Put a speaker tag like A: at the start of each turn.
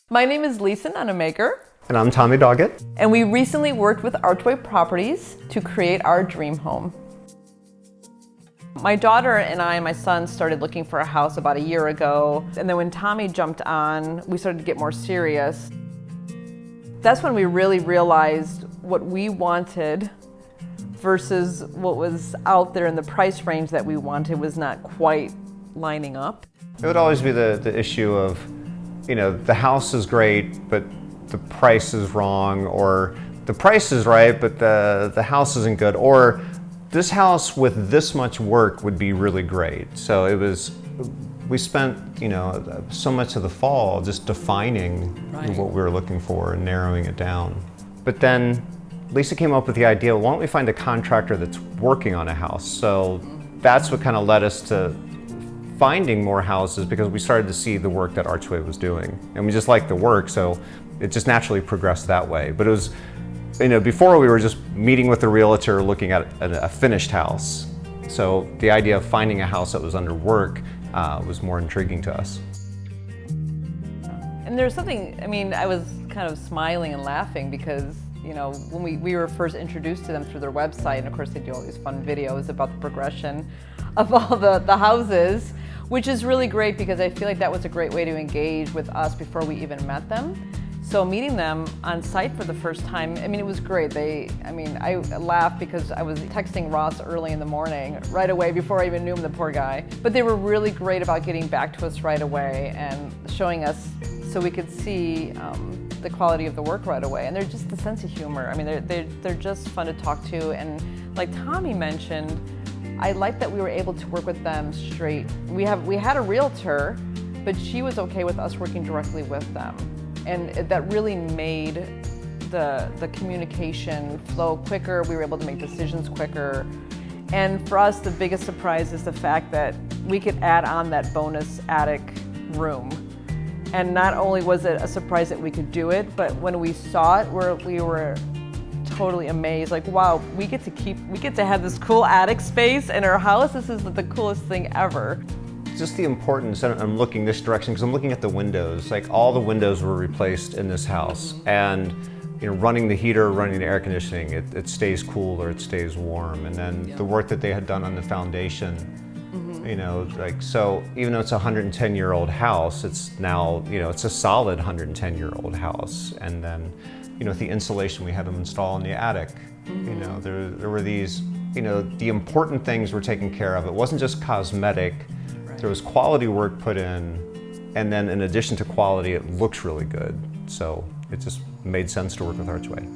A: My name is Lisa Nunemaker.
B: And I'm Tommy Doggett.
A: And we recently worked with Archway Properties to create our dream home. My daughter and I and my son started looking for a house about a year ago. And then when Tommy jumped on, we started to get more serious. That's when we really realized what we wanted versus what was out there in the price range that we wanted was not quite lining up.
B: It would always be the issue of, the house is great, but the price is wrong, or the price is right, but the house isn't good, or this house with this much work would be really great. So we spent, so much of the fall just defining what we were looking for and narrowing it down. But then Lisa came up with the idea, why don't we find a contractor that's working on a house? So that's what kind of led us to finding more houses, because we started to see the work that Archway was doing. And we just liked the work, so it just naturally progressed that way. But it was, before we were just meeting with the realtor looking at a finished house. So the idea of finding a house that was under work was more intriguing to us.
A: And there's something, I was kind of smiling and laughing because, when we were first introduced to them through their website, and of course they do all these fun videos about the progression of all the houses, which is really great because I feel like that was a great way to engage with us before we even met them. So meeting them on site for the first time, it was great. I laughed because I was texting Ross early in the morning, right away, before I even knew him, the poor guy. But they were really great about getting back to us right away and showing us so we could see the quality of the work right away. And they're just the sense of humor. They're just fun to talk to. And like Tommy mentioned, I like that we were able to work with them straight. We had a realtor, but she was okay with us working directly with them. And that really made the communication flow quicker. We were able to make decisions quicker. And for us, the biggest surprise is the fact that we could add on that bonus attic room. And not only was it a surprise that we could do it, but when we saw it, we were totally amazed. Like, wow, we get to have this cool attic space in our house. This is the coolest thing ever.
B: Just the importance, and I'm looking this direction because I'm looking at the windows. Like, all the windows were replaced in this house, and running the heater, running the air conditioning, it stays cool or it stays warm. And then the work that they had done on the foundation, so even though it's a 110-year-old house, it's now, it's a solid 110-year-old house. And then, with the insulation we had them install in the attic, there were these, the important things were taken care of. It wasn't just cosmetic. There was quality work put in, and then in addition to quality, it looks really good. So it just made sense to work with Archway.